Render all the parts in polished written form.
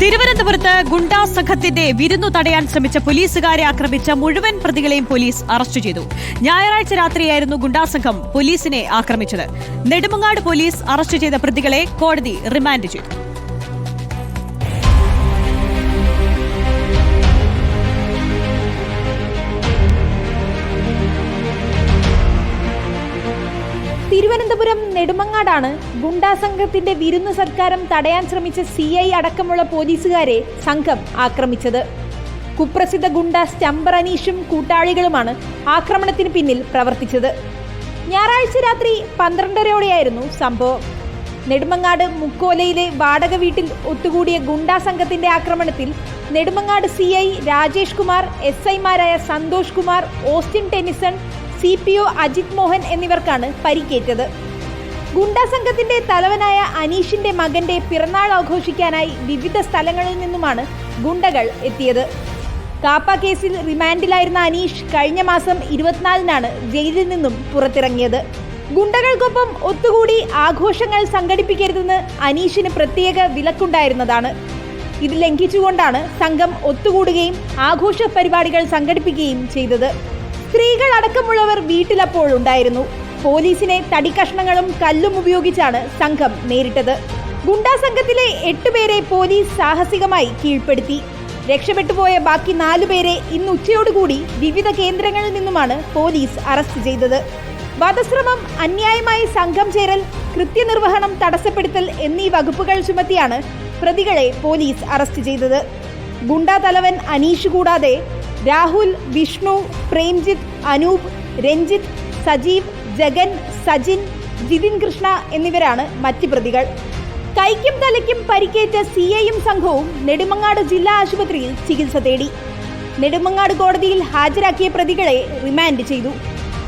തിരുവനന്തപുരത്ത് ഗുണ്ടാ സംഘത്തിന്റെ വിരുന്നു തടയാൻ ശ്രമിച്ച പോലീസുകാരെ ആക്രമിച്ച മുഴുവൻ പ്രതികളെയും പോലീസ് അറസ്റ്റ് ചെയ്തു. ഞായറാഴ്ച രാത്രിയായിരുന്നു ഗുണ്ടാ സംഘം പോലീസിനെ ആക്രമിച്ചത്. നെടുമങ്ങാട് പോലീസ് അറസ്റ്റ് ചെയ്ത പ്രതികളെ കോടതി റിമാൻഡ് ചെയ്തു. തിരുവനന്തപുരം നെടുമങ്ങാടാണ് ഗുണ്ടാ സംഘത്തിന്റെ വിരുന്നു സത്കാരം തടയാൻ ശ്രമിച്ച CI അടക്കമുള്ള പോലീസുകാരെ സംഘം ആക്രമിച്ചത്. കുപ്രസിദ്ധ ഗുണ്ട സ്റ്റംബർ അനീഷും കൂട്ടാളികളുമാണ് ആക്രമണത്തിന് പിന്നിൽ പ്രവർത്തിച്ചത്. ഞായറാഴ്ച രാത്രി 12:30യോടെയായിരുന്നു സംഭവം. നെടുമങ്ങാട് മുക്കോലയിലെ വാടക വീട്ടിൽ ഒത്തുകൂടിയ ഗുണ്ടാ സംഘത്തിന്റെ ആക്രമണത്തിൽ നെടുമങ്ങാട് CI രാജേഷ് കുമാർ, SI-മാരായ Santhosh Kumar, Austin Tennyson, CPO Ajith Mohan എന്നിവർക്കാണ് പരിക്കേറ്റത്. ഗുണ്ടാ സംഘത്തിന്റെ തലവനായ അനീഷിന്റെ മകന്റെ പിറന്നാൾ ആഘോഷിക്കാനായി വിവിധ സ്ഥലങ്ങളിൽ നിന്നുമാണ് ഗുണ്ടകൾ എത്തിയത്. കാപ്പ കേസിൽ റിമാൻഡിലായിരുന്ന അനീഷ് കഴിഞ്ഞ മാസം 24-നാണ് ജയിലിൽ നിന്നും പുറത്തിറങ്ങിയത്. ഗുണ്ടകൾക്കൊപ്പം ഒത്തുകൂടി ആഘോഷങ്ങൾ സംഘടിപ്പിക്കരുതെന്ന് അനീഷിന് പ്രത്യേക വിലക്കുണ്ടായിരുന്നതാണ്. ഇത് ലംഘിച്ചുകൊണ്ടാണ് സംഘം ഒത്തുകൂടുകയും ആഘോഷ പരിപാടികൾ സംഘടിപ്പിക്കുകയും ചെയ്തത്. സ്ത്രീകൾ അടക്കമുള്ളവർ വീട്ടിലപ്പോൾ ഉണ്ടായിരുന്നു. പോലീസിനെ തടിക്കഷ്ണങ്ങളും കല്ലും ഉപയോഗിച്ചാണ് സംഘം നേരിട്ടത്. ഗുണ്ടാ സംഘത്തിലെ 8 പേരെ പോലീസ് സാഹസികമായി കീഴ്പ്പെടുത്തി. രക്ഷപ്പെട്ടുപോയ ബാക്കി 4 പേരെ ഇന്ന് ഉച്ചയോടുകൂടി വിവിധ കേന്ദ്രങ്ങളിൽ നിന്നുമാണ് പോലീസ് അറസ്റ്റ് ചെയ്തത്. വധശ്രമം, അന്യായമായി സംഘം ചേരൽ, കൃത്യനിർവഹണം തടസ്സപ്പെടുത്തൽ എന്നീ വകുപ്പുകൾ ചുമത്തിയാണ് പ്രതികളെ പോലീസ് അറസ്റ്റ് ചെയ്തത്. ഗുണ്ടാ തലവൻ അനീഷ് കൂടാതെ രാഹുൽ, വിഷ്ണു, പ്രേംജിത്ത്, അനൂപ്, രഞ്ജിത്ത്, സജീവ്, ജഗൻ, സജിൻ, ജിതിൻ കൃഷ്ണ എന്നിവരാണ് മറ്റ് പ്രതികൾ. കൈക്കും തലയ്ക്കും പരിക്കേറ്റ CIയും സംഘവും നെടുമങ്ങാട് ജില്ലാ ആശുപത്രിയിൽ ചികിത്സ തേടി. നെടുമങ്ങാട് കോടതിയിൽ ഹാജരാക്കിയ പ്രതികളെ റിമാൻഡ് ചെയ്തു.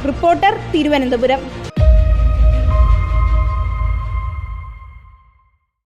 റിപ്പോർട്ടർ, തിരുവനന്തപുരം.